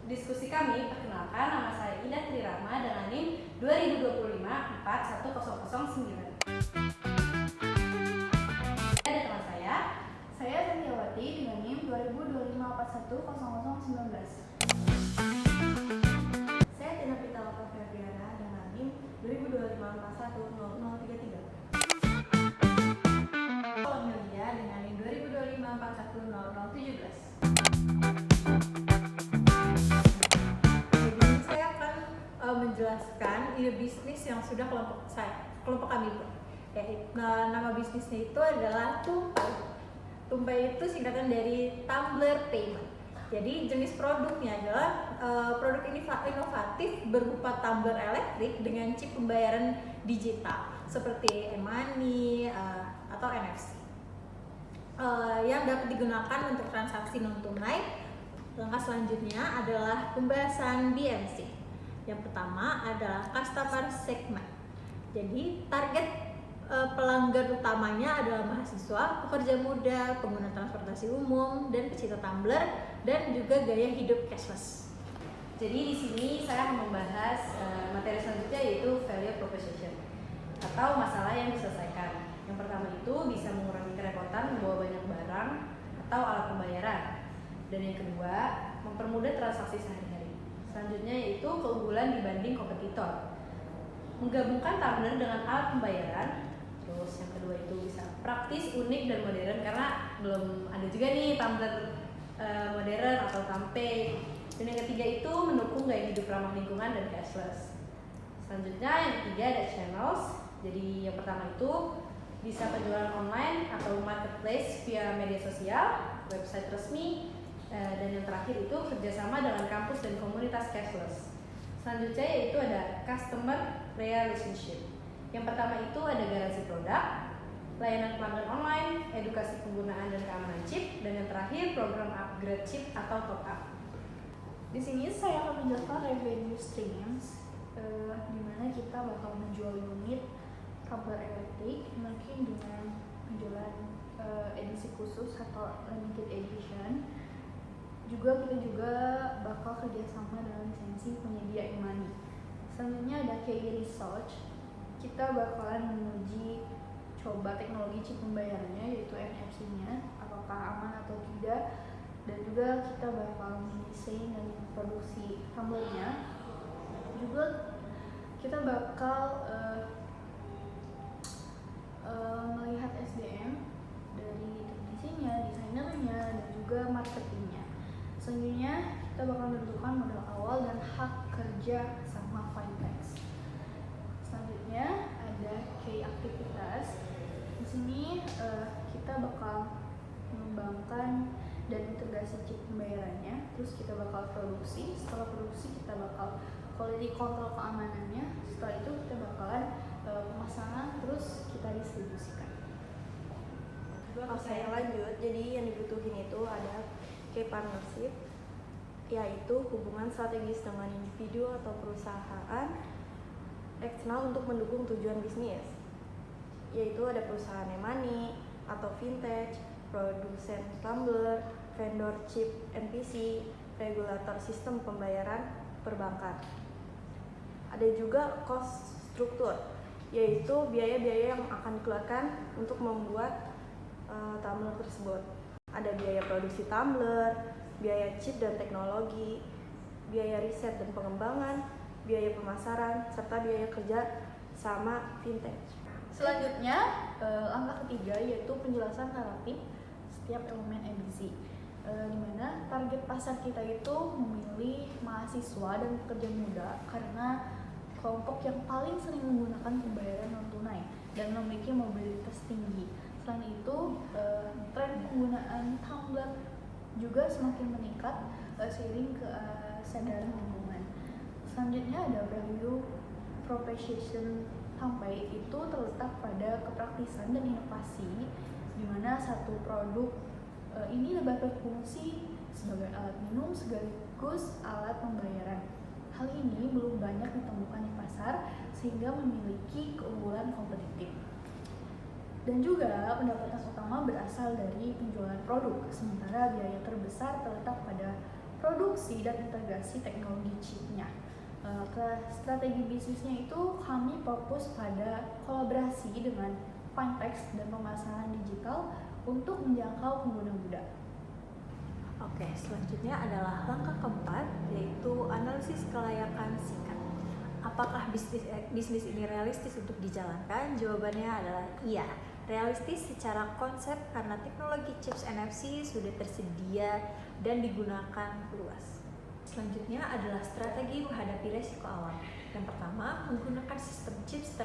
diskusi kami, perkenalkan nama saya Ida Trirahma dengan NIM 2025-41009. Ada teman Saya Santiawati dengan NIM 2025-410019. Saya Tina Pitaloka Febriana dengan NIM 2025-410033. Melia dengan NIM 2025-410017. Jadi saya akan menjelaskan ide bisnis yang sudah kelompok kami buat. Nama bisnisnya itu adalah Tumpai. Tumpai itu singkatan dari Tumbler Payment. Jadi jenis produknya adalah produk inovatif berupa tumbler elektrik dengan chip pembayaran digital seperti e-money atau NFC yang dapat digunakan untuk transaksi non tunai. Langkah selanjutnya adalah pembahasan BMC. Yang pertama adalah customer segment. Jadi target pelanggan utamanya adalah mahasiswa, pekerja muda, pengguna transportasi umum, dan pecinta tumbler, dan juga gaya hidup cashless. Jadi di sini saya akan membahas materi selanjutnya yaitu value proposition atau masalah yang diselesaikan. Yang pertama itu bisa mengurangi kerepotan membawa banyak barang atau alat pembayaran. Dan yang kedua, mempermudah transaksi sehari-hari. Selanjutnya yaitu keunggulan dibanding kompetitor. Menggabungkan tumbler dengan alat pembayaran. Terus yang kedua itu bisa praktis, unik, dan modern karena belum ada juga nih tumbler modern atau Tumpay. Dan yang ketiga itu mendukung gaya hidup ramah lingkungan dan cashless. Selanjutnya yang ketiga ada channels. Jadi yang pertama itu bisa penjualan online atau marketplace via media sosial, website resmi, dan yang terakhir itu kerjasama dengan kampus dan komunitas cashless. Selanjutnya yaitu ada customer relationship. Yang pertama itu ada garansi produk, layanan pelanggan online, edukasi penggunaan dan keamanan chip, dan yang terakhir program upgrade chip atau top up. Di sini saya akan menjelaskan revenue streams, di mana kita bakal menjual unit tumbler elektrik mungkin dengan penjualan edisi khusus atau limited edition. Kita juga bakal kerjasama dengan lisensi penyedia e-money. Selanjutnya ada KI Research. Kita bakalan menguji coba teknologi chip pembayarannya yaitu NFC-nya, apakah aman atau tidak, dan juga kita bakal mendesain dan produksi tumblernya. Juga kita bakal melihat SDM dari teknisinya, desainernya, dan juga marketingnya. Selanjutnya kita bakal menentukan modal awal dan hak kerja sama Fintech. Selanjutnya ada key aktivitas. Di sini kita bakal mengembangkan dan integrasi chip pembayarannya. Terus kita bakal produksi. Setelah produksi kita bakal quality control keamanannya. Setelah itu kita bakalan pemasangan, terus kita distribusikan. Oke, lanjut. Jadi yang dibutuhin itu ada key partnership, yaitu hubungan strategis dengan individu atau perusahaan eksternal untuk mendukung tujuan bisnis, yaitu ada perusahaan e-money atau fintech, produsen tumbler, vendor chip NPC, regulator sistem pembayaran perbankan. Ada juga cost struktur, yaitu biaya-biaya yang akan dikeluarkan untuk membuat tumbler tersebut. Ada biaya produksi tumbler, biaya chip dan teknologi, biaya riset dan pengembangan, biaya pemasaran, serta biaya kerja sama fintech. Selanjutnya, langkah ketiga yaitu penjelasan naratif setiap elemen ABC, di mana target pasar kita itu memilih mahasiswa dan pekerja muda karena kelompok yang paling sering menggunakan pembayaran non tunai dan memiliki mobilitas tinggi. Selain itu, tren penggunaan tumbler juga semakin meningkat seiring kesadaran lingkungan. Selanjutnya ada value proposition Tumpai itu terletak pada kepraktisan dan inovasi, di mana satu produk ini dapat berfungsi sebagai alat minum sekaligus alat pembayaran. Hal ini belum banyak ditemukan di pasar sehingga memiliki keunggulan kompetitif. Dan juga pendapatan utama berasal dari penjualan produk, sementara biaya terbesar terletak pada produksi dan integrasi teknologi chipnya. Strategi bisnisnya itu kami fokus pada kolaborasi dengan fintech dan pemasaran digital untuk menjangkau pengguna muda. Oke, selanjutnya adalah langkah keempat, yaitu analisis kelayakan singkat. Apakah bisnis ini realistis untuk dijalankan? Jawabannya adalah iya, realistis secara konsep karena teknologi chips NFC sudah tersedia dan digunakan luas. Selanjutnya adalah strategi menghadapi resiko awal. Yang pertama, menggunakan sistem chips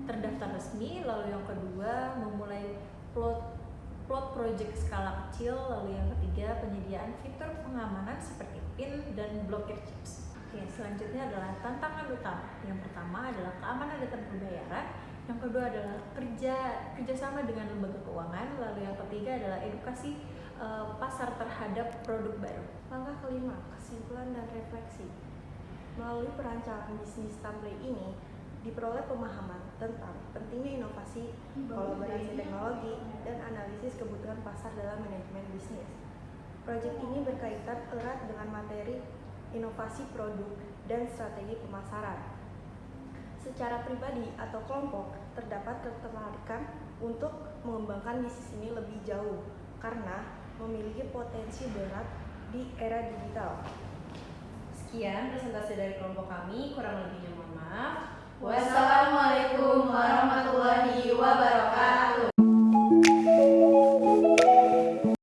terdaftar resmi. Lalu yang kedua, memulai plot project skala kecil. Lalu yang ketiga, penyediaan fitur pengamanan seperti PIN dan blokir chips. Oke, selanjutnya adalah tantangan utama. Yang pertama adalah keamanan data pembayaran. Yang kedua adalah kerjasama dengan lembaga keuangan. Lalu yang ketiga adalah edukasi pasar terhadap produk baru. Langkah kelima, kesimpulan dan refleksi. Melalui perancangan bisnis Tumbly ini, diperoleh pemahaman tentang pentingnya inovasi, kolaborasi teknologi, dan analisis kebutuhan pasar dalam manajemen bisnis. Proyek ini berkaitan erat dengan materi inovasi produk dan strategi pemasaran. Secara pribadi atau kelompok, terdapat ketertarikan untuk mengembangkan bisnis ini lebih jauh karena memiliki potensi berat di era digital. Sekian presentasi dari kelompok kami, kurang lebihnya mohon maaf. Wassalamualaikum warahmatullahi wabarakatuh.